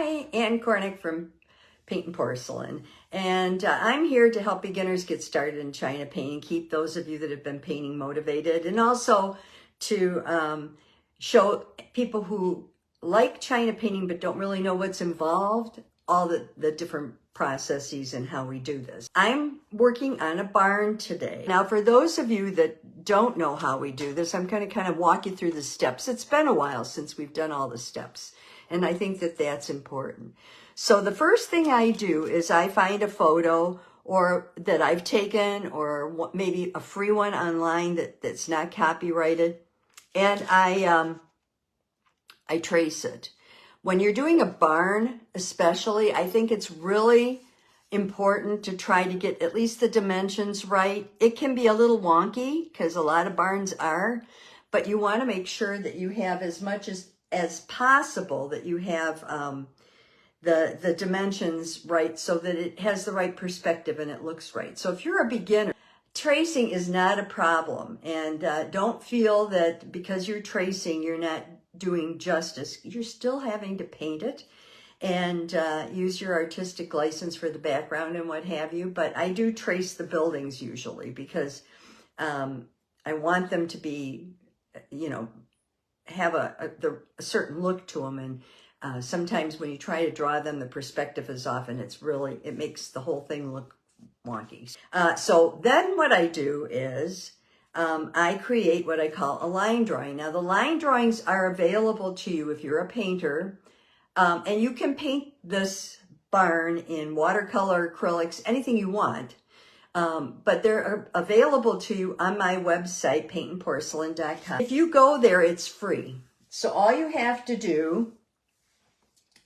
Hi, Ann Cornick from Paint and Porcelain, and I'm here to help beginners get started in China painting, keep those of you that have been painting motivated, and also to show people who like China painting but don't really know what's involved, all the different processes and how we do this. I'm working on a barn today. Now, for those of you that don't know how we do this, I'm going to kind of walk you through the steps. It's been a while since we've done all the steps, and I think that that's important. So the first thing I do is I find a photo or that I've taken, or maybe a free one online that's not copyrighted, and I trace it. When you're doing a barn, especially, I think it's really important to try to get at least the dimensions right. It can be a little wonky because a lot of barns are, but you want to make sure that you have as much as possible, that you have the dimensions right so that it has the right perspective and it looks right. So if you're a beginner, tracing is not a problem, and don't feel that because you're tracing you're not doing justice. You're still having to paint it and use your artistic license for the background and what have you, but I do trace the buildings usually because I want them to be, you know, have a certain look to them, and sometimes when you try to draw them, the perspective is off and it makes the whole thing look wonky. So then what I do is I create what I call a line drawing. Now, the line drawings are available to you if you're a painter, and you can paint this barn in watercolor, acrylics, anything you want, but they're available to you on my website, paintnporcelain.com. If you go there, it's free. So all you have to do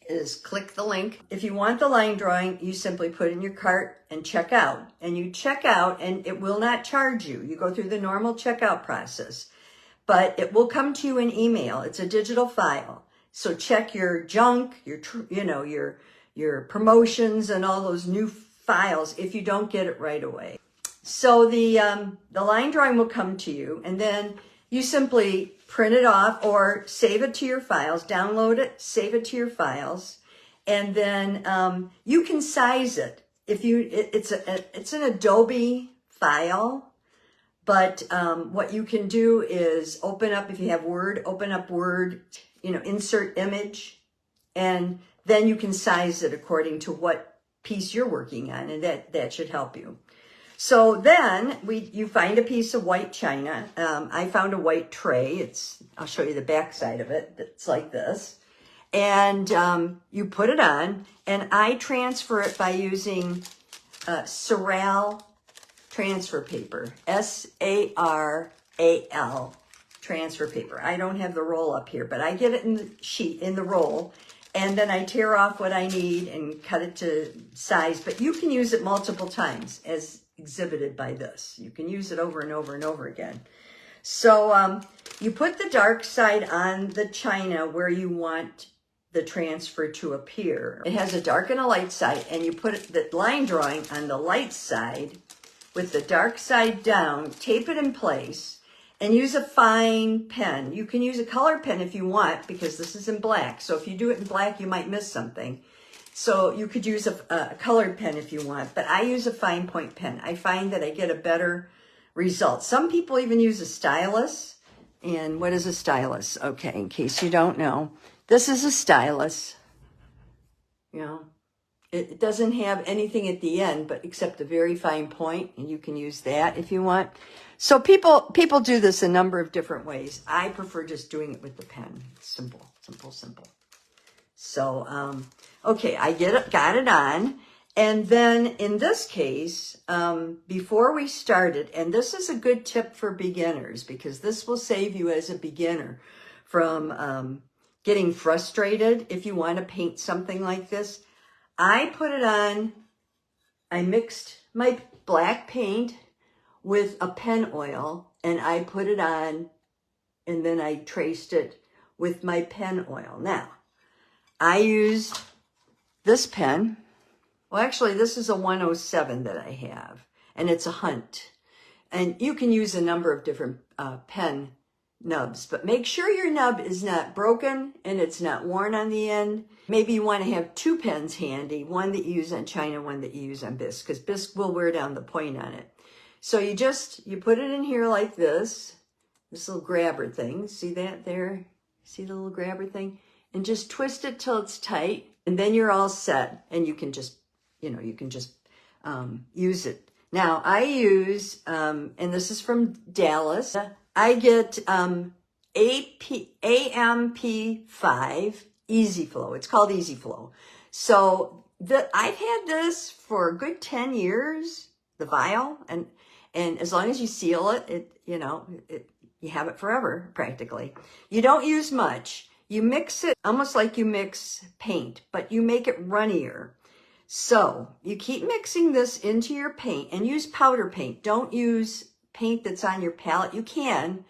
is click the link. If you want the line drawing, you simply put in your cart and check out. And you check out and it will not charge you. You go through the normal checkout process, but it will come to you in email. It's a digital file. So check your junk, your promotions and all those new files if you don't get it right away. So the line drawing will come to you, and then you simply print it off or save it to your files, download it, save it to your files, and then you can size it. It's an Adobe file, but what you can do is open up, if you have Word, open up Word, insert image, and then you can size it according to what piece you're working on, and that should help you. So then you find a piece of white china. I found a white tray. I'll show you the back side of it. It's like this. And you put it on, and I transfer it by using Saral transfer paper, Saral transfer paper. I don't have the roll up here, but I get it in the sheet, in the roll, and then I tear off what I need and cut it to size. But you can use it multiple times as exhibited by this. You can use it over and over and over again. So you put the dark side on the china where you want the transfer to appear. It has a dark and a light side, and you put the line drawing on the light side with the dark side down, tape it in place, and use a fine pen. You can use a color pen if you want, because this is in black. So if you do it in black, you might miss something. So you could use a colored pen if you want, but I use a fine point pen. I find that I get a better result. Some people even use a stylus. And what is a stylus? Okay, in case you don't know, this is a stylus. It doesn't have anything at the end, but except a very fine point, and you can use that if you want. So people do this a number of different ways. I prefer just doing it with the pen. Simple, simple, simple. So, okay, I got it on. And then in this case, before we started, and this is a good tip for beginners, because this will save you as a beginner from getting frustrated if you want to paint something like this. I put it on, I mixed my black paint with a pen oil, and I put it on, and then I traced it with my pen oil. Now, I used this pen. Well, actually, this is a 107 that I have, and it's a Hunt. And you can use a number of different pen nubs, but make sure your nub is not broken and it's not worn on the end. Maybe you want to have two pens handy, one that you use on china, one that you use on bisque, because bisque will wear down the point on it. So you put it in here like this little grabber thing. See that there? See the little grabber thing? And just twist it till it's tight, and then you're all set, and you can just, use it. Now I use, and this is from Dallas, I get AMP5 Easy Flow. It's called Easy Flow. So I've had this for a good 10 years, the vial, and as long as you seal it, you have it forever practically. You don't use much. You mix it almost like you mix paint, but you make it runnier. So you keep mixing this into your paint, and use powder paint. Don't use paint that's on your palette. You can,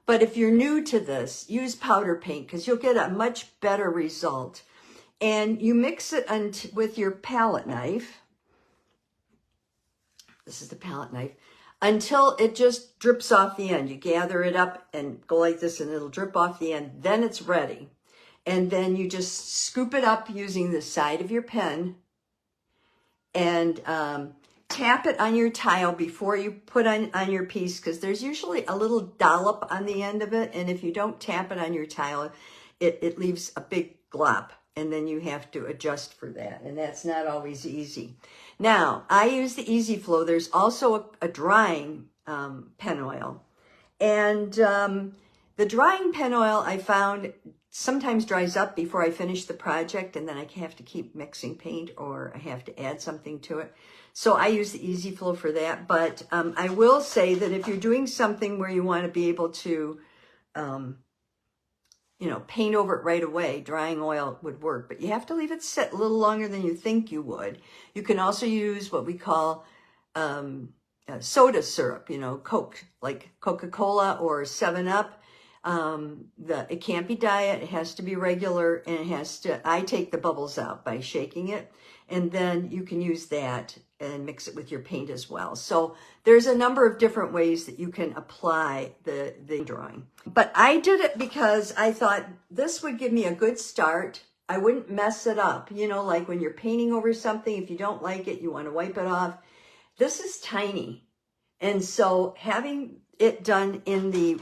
but if you're new to this, use powder paint because you'll get a much better result. And you mix it with your palette knife. This is the palette knife. Until it just drips off the end. You gather it up and go like this, and it'll drip off the end. Then it's ready. And then you just scoop it up using the side of your pen and tap it on your tile before you put on your piece, because there's usually a little dollop on the end of it, and if you don't tap it on your tile, it leaves a big glop, and then you have to adjust for that, and that's not always easy. Now, I use the Easy Flow. There's also a drying pen oil, and the drying pen oil I found sometimes dries up before I finish the project, and then I have to keep mixing paint, or I have to add something to it. So I use the Easy Flow for that. But I will say that if you're doing something where you want to be able to, paint over it right away, drying oil would work. But you have to leave it sit a little longer than you think you would. You can also use what we call soda syrup, Coke, like Coca-Cola or 7-Up. It can't be diet, it has to be regular, and I take the bubbles out by shaking it, and then you can use that and mix it with your paint as well. So there's a number of different ways that you can apply the drawing. But I did it because I thought this would give me a good start. I wouldn't mess it up. Like when you're painting over something, if you don't like it, you want to wipe it off. This is tiny. And so having it done in the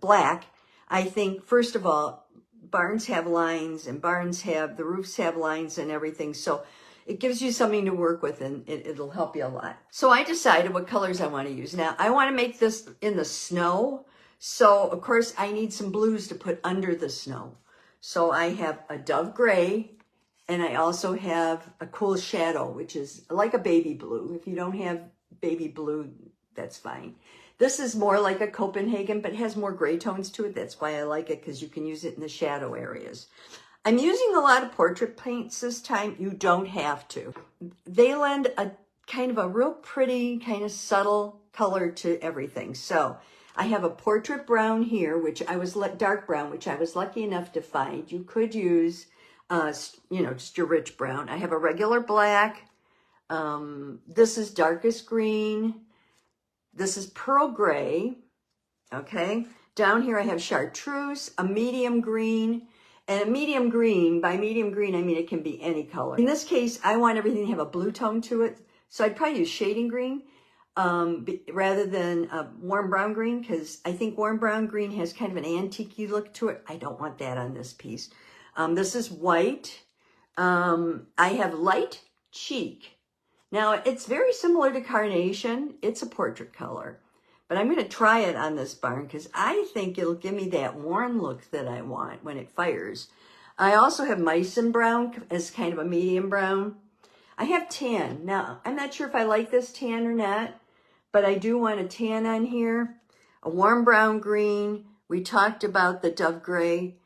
black, I think, first of all, barns have lines, and the roofs have lines and everything. So it gives you something to work with, and it'll help you a lot. So I decided what colors I want to use. Now, I want to make this in the snow. So, of course, I need some blues to put under the snow. So I have a Dove Gray, and I also have a Cool Shadow, which is like a baby blue. If you don't have baby blue, that's fine. This is more like a Copenhagen, but it has more gray tones to it. That's why I like it, because you can use it in the shadow areas. I'm using a lot of portrait paints this time. You don't have to. They lend a kind of a real pretty, kind of subtle color to everything. So I have a portrait brown here, dark brown, which I was lucky enough to find. You could use, just your rich brown. I have a regular black. This is darkest green. This is pearl gray. Okay. Down here I have chartreuse, a medium green. And a medium green, by medium green, I mean it can be any color. In this case, I want everything to have a blue tone to it. So I'd probably use shading green rather than warm brown green, because I think warm brown green has kind of an antique-y look to it. I don't want that on this piece. This is white. I have light cheek. Now, it's very similar to carnation. It's a portrait color. But I'm going to try it on this barn because I think it'll give me that warm look that I want when it fires. I also have Meissen brown as kind of a medium brown. I have tan. Now, I'm not sure if I like this tan or not, but I do want a tan on here. A warm brown green. We talked about the Dove Gray.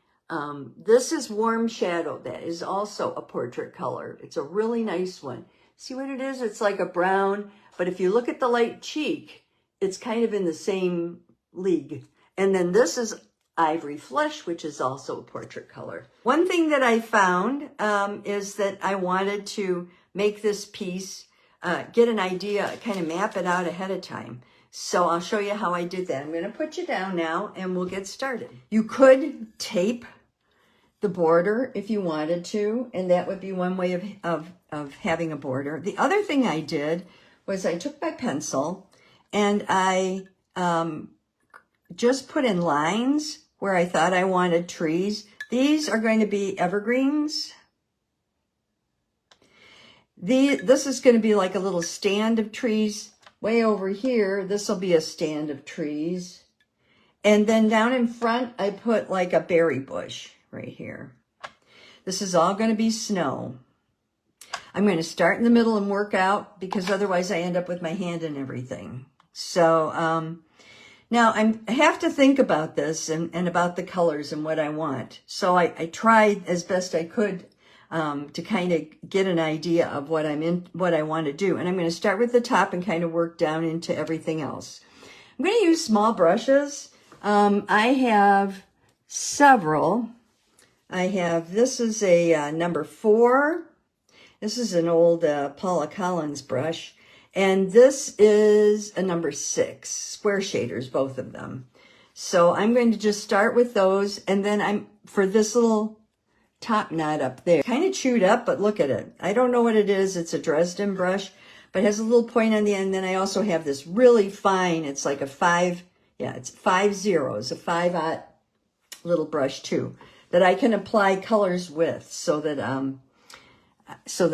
This is Warm Shadow. That is also a portrait color. It's a really nice one. See what it is? It's like a brown, but if you look at the light cheek, it's kind of in the same league. And then this is Ivory Flesh, which is also a portrait color. One thing that I found is that I wanted to make this piece, get an idea, kind of map it out ahead of time. So I'll show you how I did that. I'm going to put you down now and we'll get started. You could tape the border if you wanted to, and that would be one way of having a border. The other thing I did was I took my pencil and I just put in lines where I thought I wanted trees. These are going to be evergreens. This is going to be like a little stand of trees. Way over here, this will be a stand of trees. And then down in front, I put like a berry bush right here. This is all going to be snow. I'm going to start in the middle and work out because otherwise I end up with my hand in everything. So now I have to think about this and about the colors and what I want. So I tried as best I could to kind of get an idea of what I want to do. And I'm going to start with the top and kind of work down into everything else. I'm going to use small brushes. I have several. This is a number 4. This is an old Paula Collins brush. And this is a number 6, square shaders, both of them. So I'm going to just start with those. And then for this little top knot up there, kind of chewed up, but look at it. I don't know what it is. It's a Dresden brush, but it has a little point on the end. Then I also have this really fine, it's like a 5, it's 5 zeros, a 5/0 little brush too, that I can apply colors with so that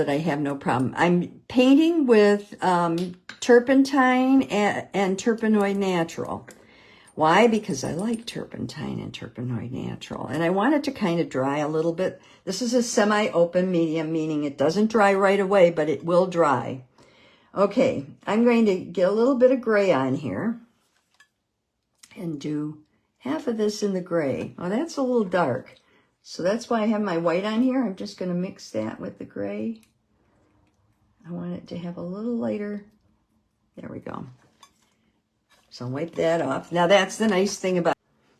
I have no problem. I'm painting with turpentine and turpenoid natural. Why? Because I like turpentine and turpenoid natural. And I want it to kind of dry a little bit. This is a semi-open medium, meaning it doesn't dry right away, but it will dry. Okay, I'm going to get a little bit of gray on here and do half of this in the gray. Oh, that's a little dark. So that's why I have my white on here. I'm just going to mix that with the gray. I want it to have a little lighter. There we go. So I'll wipe that off. Now that's the nice thing about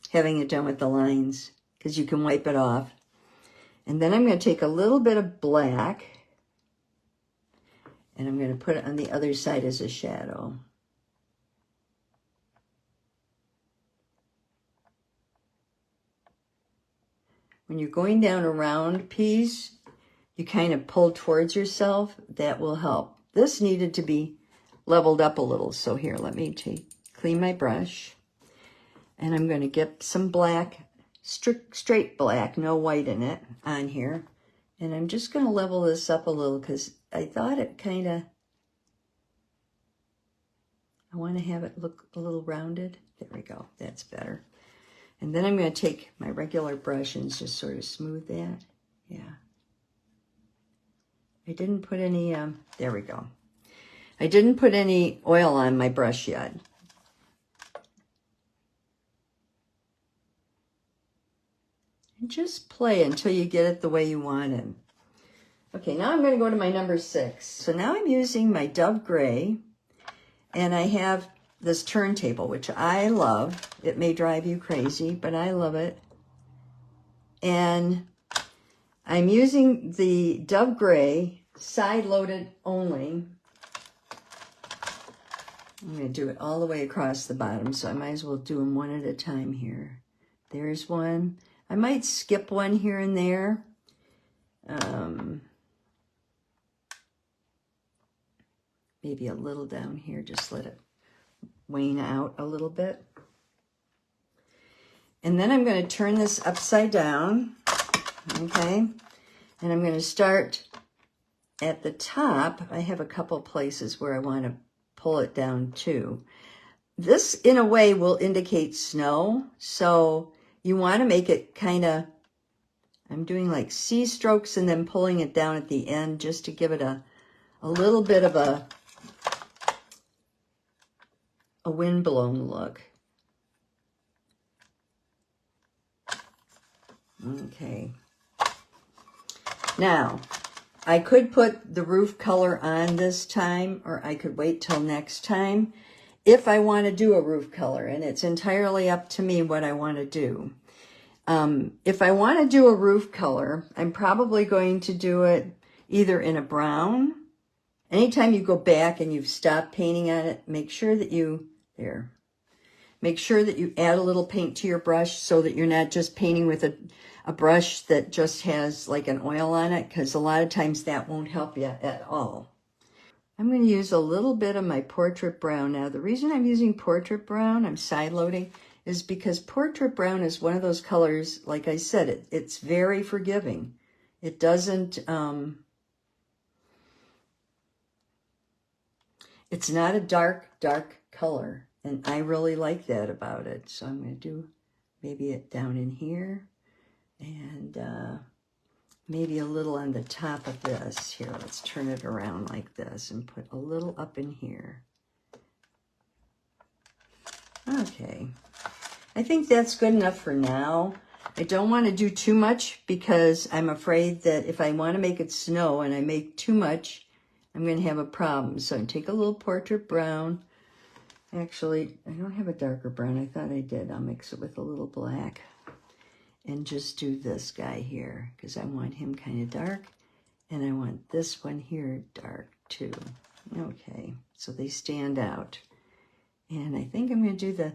having it done with the lines, because you can wipe it off. And then I'm going to take a little bit of black and I'm going to put it on the other side as a shadow. When you're going down a round piece, you kind of pull towards yourself. That will help. This needed to be leveled up a little. So here, let me clean my brush. And I'm going to get some black, straight black, no white in it, on here. And I'm just going to level this up a little because I thought it kind of, I want to have it look a little rounded. There we go. That's better. And then I'm going to take my regular brush and just sort of smooth that. Yeah. I didn't put any, there we go. I didn't put any oil on my brush yet. And just play until you get it the way you want it. Okay, now I'm going to go to my number 6. So now I'm using my Dove Gray, and I have this turntable, which I love. It may drive you crazy, but I love it. And I'm using the Dove Gray, side-loaded only. I'm going to do it all the way across the bottom, so I might as well do them one at a time here. There's one. I might skip one here and there. Maybe a little down here, just let it wane out a little bit. And then I'm going to turn this upside down, okay? And I'm going to start at the top. I have a couple places where I want to pull it down too. This, in a way, will indicate snow, so you want to make it kind of, I'm doing like C strokes and then pulling it down at the end just to give it a little bit of a windblown look. Okay. Now, I could put the roof color on this time, or I could wait till next time if I want to do a roof color, and it's entirely up to me what I want to do. If I want to do a roof color, I'm probably going to do it either in a brown. Anytime you go back and you've stopped painting on it, make sure that you There. Make sure that you add a little paint to your brush so that you're not just painting with a brush that just has like an oil on it, because a lot of times that won't help you at all. I'm going to use a little bit of my Portrait Brown. Now, the reason I'm using Portrait Brown, I'm side loading, is because Portrait Brown is one of those colors, like I said, it's very forgiving. It doesn't, it's not a dark color. And I really like that about it. So I'm going to do maybe it down in here. And maybe a little on the top of this. Here, let's turn it around like this and put a little up in here. Okay. I think that's good enough for now. I don't want to do too much because I'm afraid that if I want to make it snow and I make too much, I'm going to have a problem. So I take a little Portrait Brown. Actually, I don't have a darker brown. I thought I did. I'll mix it with a little black and just do this guy here because I want him kind of dark and I want this one here dark too. Okay, so they stand out. And I think I'm going to do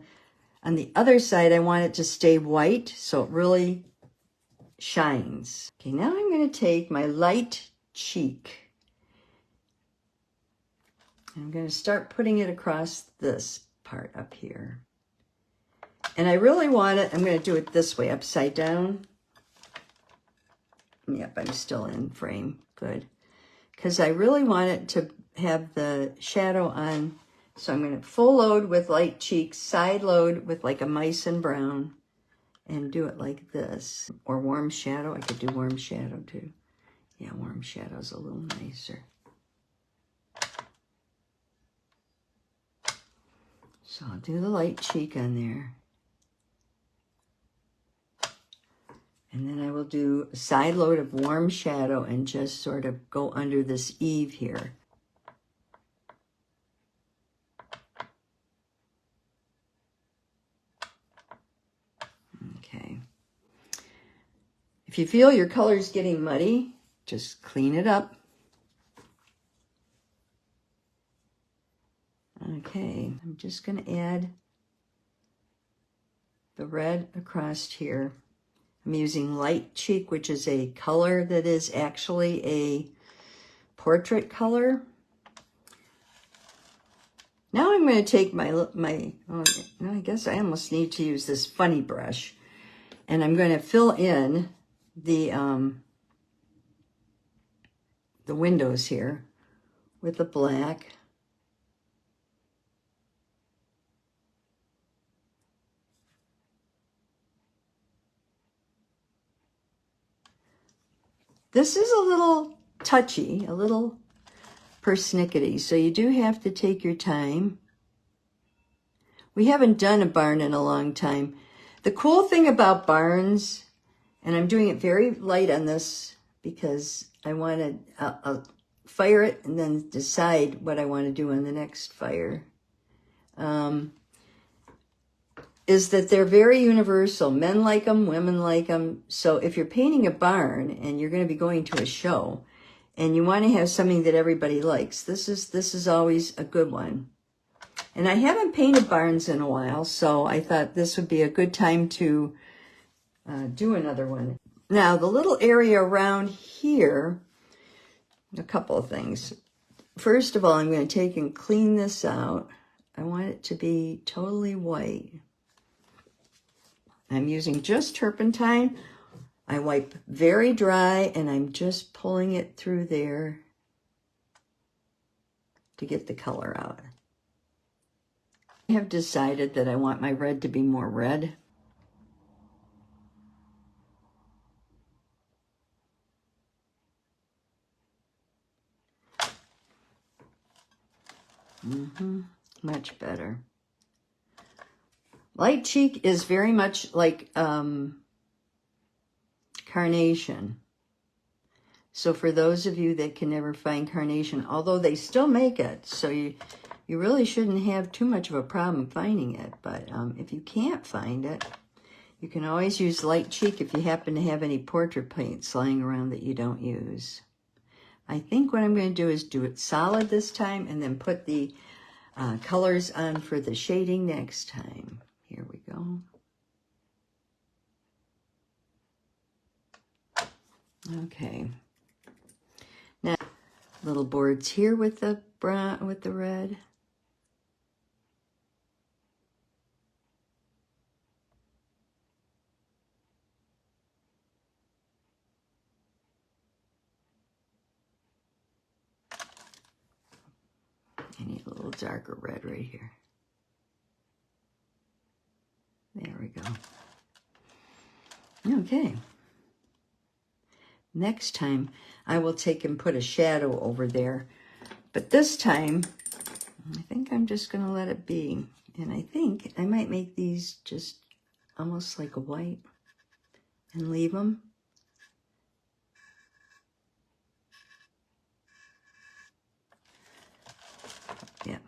on the other side, I want it to stay white so it really shines. Okay, now I'm going to take my light cheek. I'm going to start putting it across this part up here. And I really want it, I'm going to do it this way, upside down. Yep, I'm still in frame. Good. Because I really want it to have the shadow on. So I'm going to full load with light cheeks, side load with like a mice and brown, and do it like this. Or warm shadow. I could do warm shadow too. Yeah, warm shadow's a little nicer. So I'll do the light cheek on there. And then I will do a side load of warm shadow and just sort of go under this eave here. Okay. If you feel your color's getting muddy, just clean it up. Okay, I'm just going to add the red across here. I'm using light cheek, which is a color that is actually a portrait color. Now I'm going to take oh, no, I guess I almost need to use this funny brush. And I'm going to fill in the windows here with the black. This is a little touchy, a little persnickety, so you do have to take your time. We haven't done a barn in a long time. The cool thing about barns, and I'm doing it very light on this because I want to fire it and then decide what I want to do on the next fire, is that they're very universal. Men like them, women like them. So if you're painting a barn and you're going to be going to a show and you want to have something that everybody likes, this is always a good one. And I haven't painted barns in a while, so I thought this would be a good time to do another one. Now, the little area around here, a couple of things. First of all, I'm going to take and clean this out. I want it to be totally white. I'm using just turpentine. I wipe very dry, and I'm just pulling it through there to get the color out. I have decided that I want my red to be more red. Much better. Light cheek is very much like carnation. So for those of you that can never find carnation, although they still make it, so you really shouldn't have too much of a problem finding it. But if you can't find it, you can always use light cheek if you happen to have any portrait paints lying around that you don't use. I think what I'm going to do is do it solid this time and then put the colors on for the shading next time. Here we go. Okay. Now, little boards here with the brown, with the red. I need a little darker red right here. There we go. Okay. Next time, I will take and put a shadow over there. But this time, I think I'm just going to let it be. And I think I might make these just almost like a white and leave them. Yeah.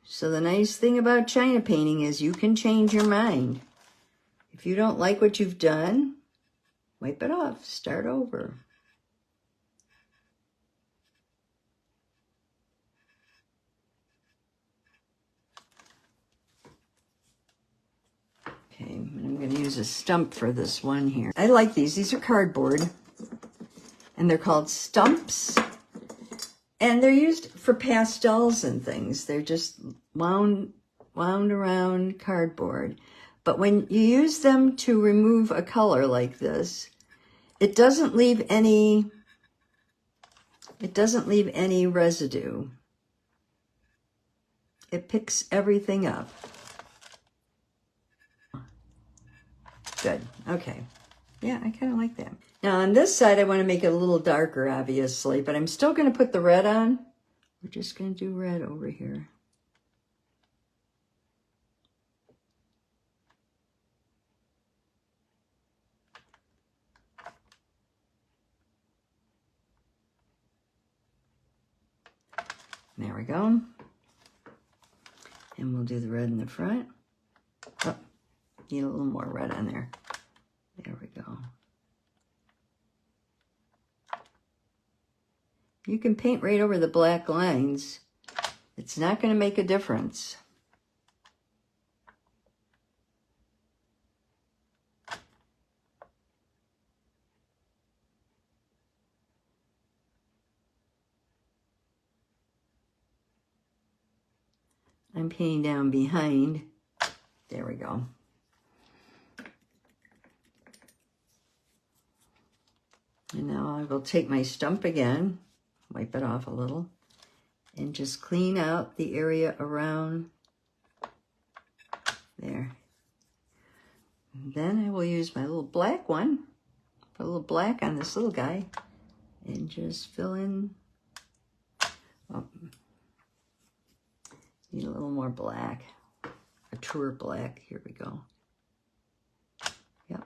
So the nice thing about China painting is you can change your mind. If you don't like what you've done, wipe it off, start over. Okay, I'm going to use a stump for this one here. I like these. These are cardboard, and they're called stumps. And they're used for pastels and things. They're just wound around cardboard. But when you use them to remove a color like this, it doesn't leave any residue. It picks everything up. Good. Okay. Yeah, I kind of like that. Now on this side, I want to make it a little darker, obviously, but I'm still going to put the red on. We're just going to do red over here. There we go. And we'll do the red in the front. Oh, need a little more red on there. There we go. You can paint right over the black lines. It's not going to make a difference. I'm painting down behind. There we go. And now I will take my stump again, wipe it off a little, and just clean out the area around there. And then I will use my little black one, put a little black on this little guy, and just fill in. Oh, need a little more black, a truer black. Here we go. Yep.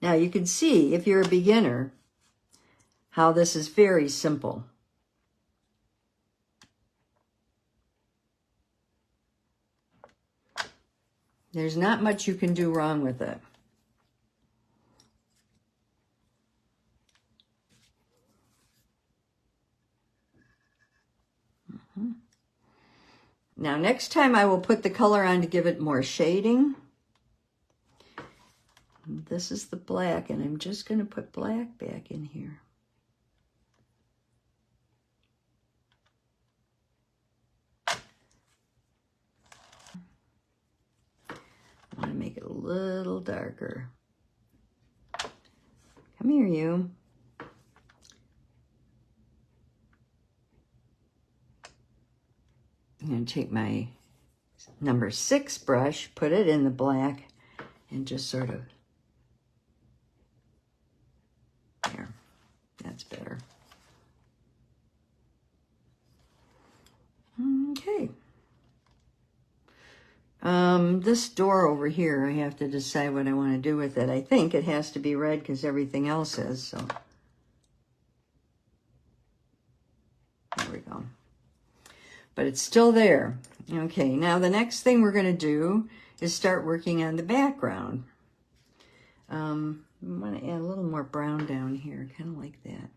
Now you can see, if you're a beginner, how this is very simple. There's not much you can do wrong with it. Now next time I will put the color on to give it more shading. This is the black, and I'm just going to put black back in here. I want to make it a little darker. Come here, you. I'm going to take my number 6 brush, put it in the black, and just sort of, there, that's better. Okay. This door over here, I have to decide what I want to do with it. I think it has to be red because everything else is, so. There we go. but it's still there. Okay, now the next thing we're going to do is start working on the background. I want to add a little more brown down here, kind of like that.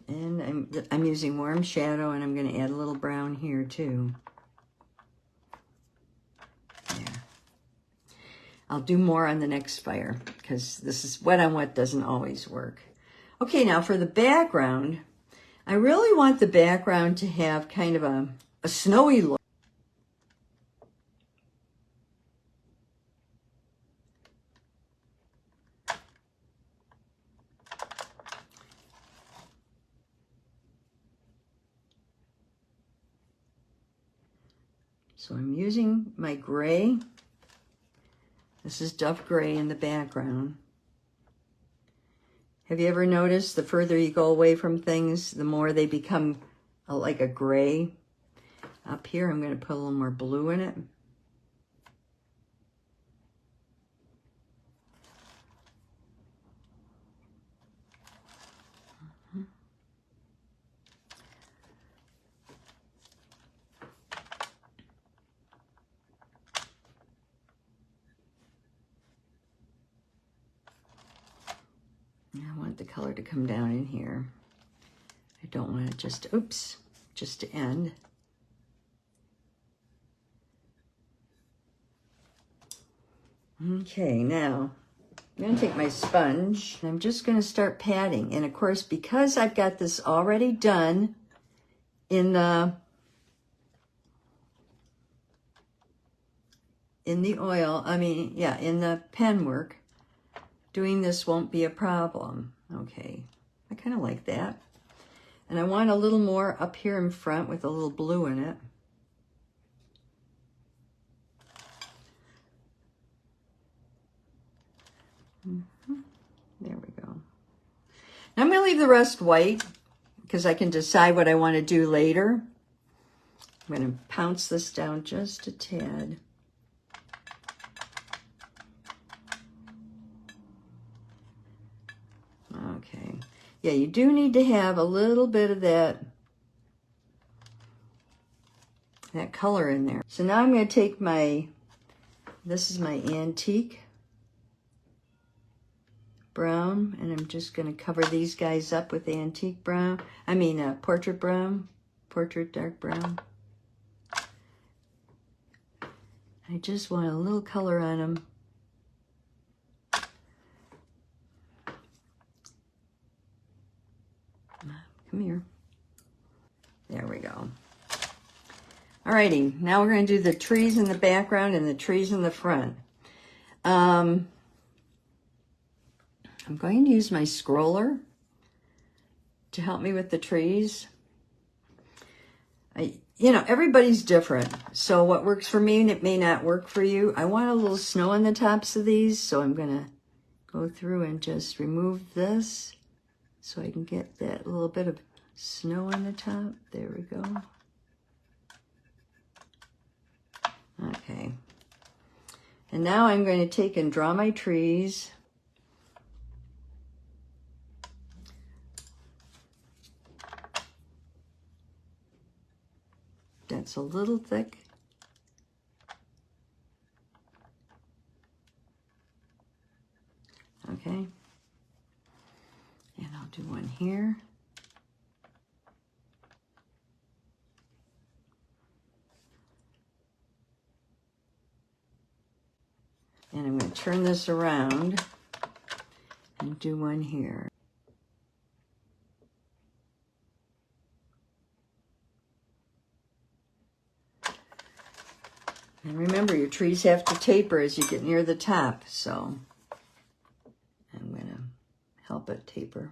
And I'm using warm shadow, and I'm going to add a little brown here too. There. I'll do more on the next fire, because this is wet on wet doesn't always work. Okay, now for the background, I really want the background to have kind of a snowy look. So I'm using my gray. This is Duff Gray in the background. Have you ever noticed the further you go away from things, the more they become like a gray? Up here, I'm going to put a little more blue in it. I want the color to come down in here. I don't want it just, oops, just to end. Okay, now I'm going to take my sponge. And I'm just going to start patting. And of course, because I've got this already done in the oil, in the pen work, doing this won't be a problem. Okay, I kind of like that. And I want a little more up here in front with a little blue in it. There we go. Now I'm going to leave the rest white because I can decide what I want to do later. I'm going to pounce this down just a tad. Okay. Yeah, you do need to have a little bit of that color in there. So now I'm going to take this is my antique brown, and I'm just going to cover these guys up with antique brown. Portrait brown, portrait dark brown. I just want a little color on them. Come here. There we go. Alrighty, now we're going to do the trees in the background and the trees in the front. I'm going to use my scroller to help me with the trees. Everybody's different. So what works for me, it may not work for you. I want a little snow on the tops of these, so I'm going to go through and just remove this so I can get that little bit of snow on the top. There we go. Okay. And now I'm going to take and draw my trees. That's a little thick. Okay. And I'll do one here. And I'm going to turn this around and do one here. And remember, your trees have to taper as you get near the top, so I'm going to help it taper.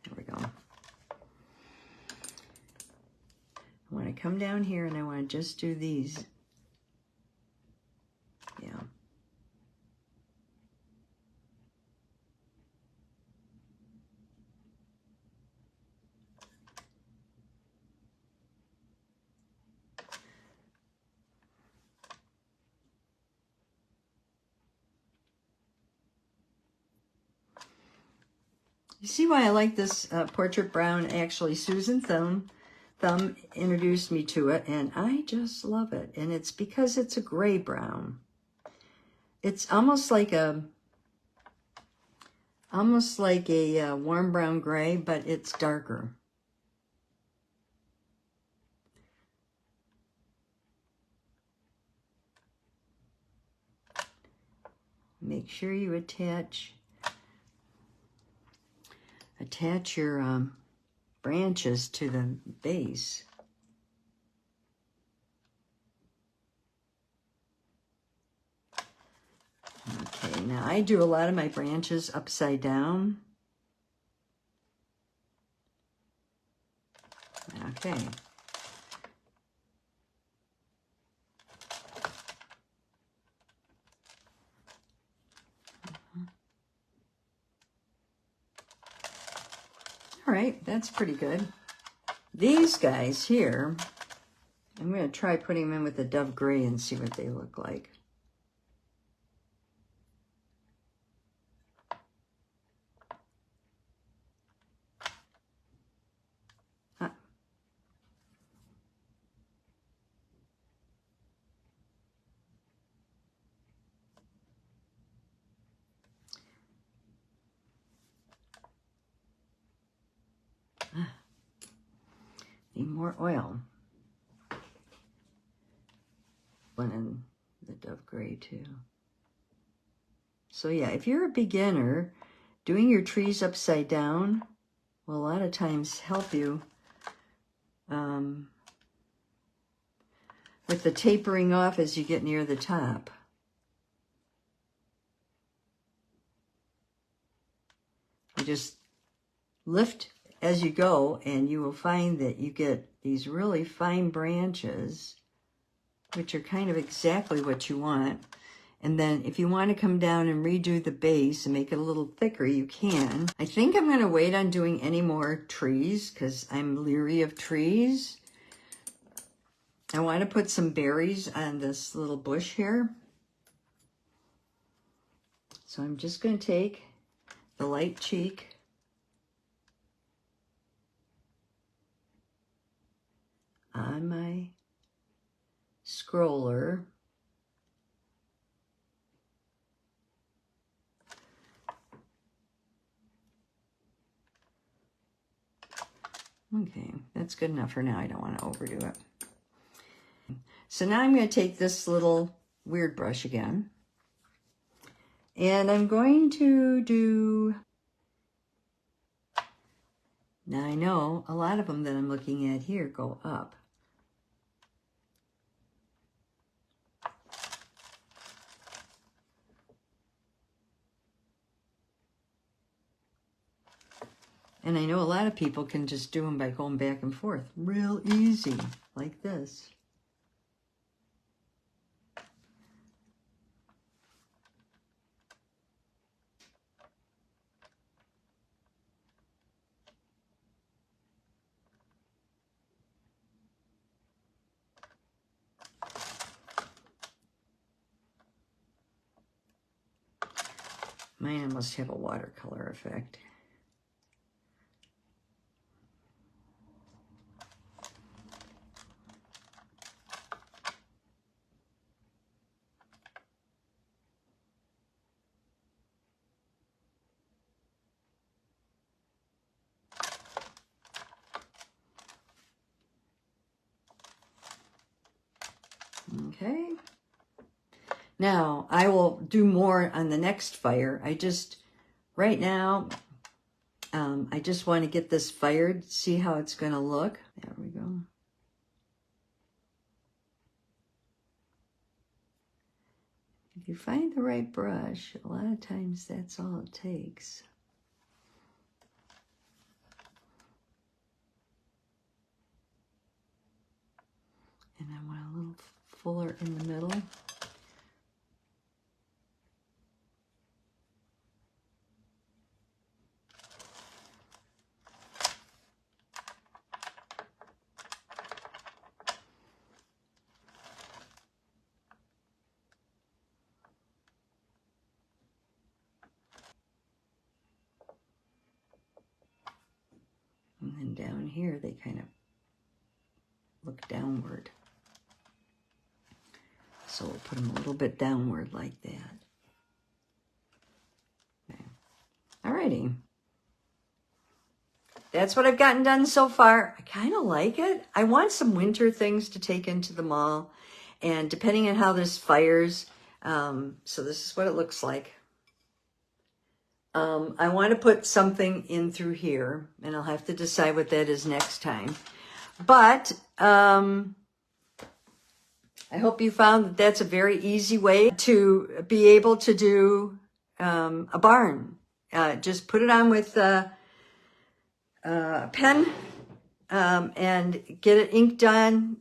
There we go. I want to come down here and I want to just do these. Yeah. You see why I like this portrait brown? Actually, Susan Thumb introduced me to it, and I just love it. And it's because it's a gray brown. It's almost like a warm brown gray, but it's darker. Make sure you attach your branches to the base. Okay, now I do a lot of my branches upside down. Okay. All right, that's pretty good. These guys here, I'm going to try putting them in with the Dove Gray and see what they look like. Huh. Need more oil. One in the Dove Gray too. So yeah, if you're a beginner, doing your trees upside down will a lot of times help you with the tapering off as you get near the top. You just lift as you go, and you will find that you get these really fine branches, which are kind of exactly what you want. And then if you want to come down and redo the base and make it a little thicker, you can. I think I'm going to wait on doing any more trees because I'm leery of trees. I want to put some berries on this little bush here. So I'm just going to take the light cheek on my scroller. Okay, that's good enough for now. I don't want to overdo it. So now I'm going to take this little weird brush again. And I'm going to do... Now I know a lot of them that I'm looking at here go up. And I know a lot of people can just do them by going back and forth. Real easy, like this. Mine must have a watercolor effect. Okay. Now, I will do more on the next fire. Right now, I just want to get this fired, see how it's going to look. There we go. If you find the right brush, a lot of times that's all it takes. And I want a little fuller in the middle. And then down here, they kind of look downward. So we'll put them a little bit downward like that. Okay. Alrighty. That's what I've gotten done so far. I kind of like it. I want some winter things to take into the mall. And depending on how this fires, so this is what it looks like. I want to put something in through here, and I'll have to decide what that is next time. But I hope you found that that's a very easy way to be able to do a barn. Just put it on with a pen and get it inked on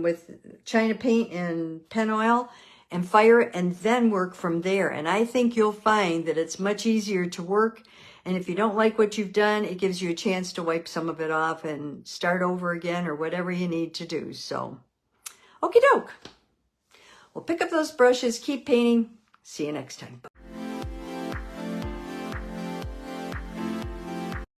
with China paint and pen oil, and fire it, and then work from there. And I think you'll find that it's much easier to work. And if you don't like what you've done, it gives you a chance to wipe some of it off and start over again, or whatever you need to do. So, okie doke. Well, pick up those brushes, keep painting. See you next time.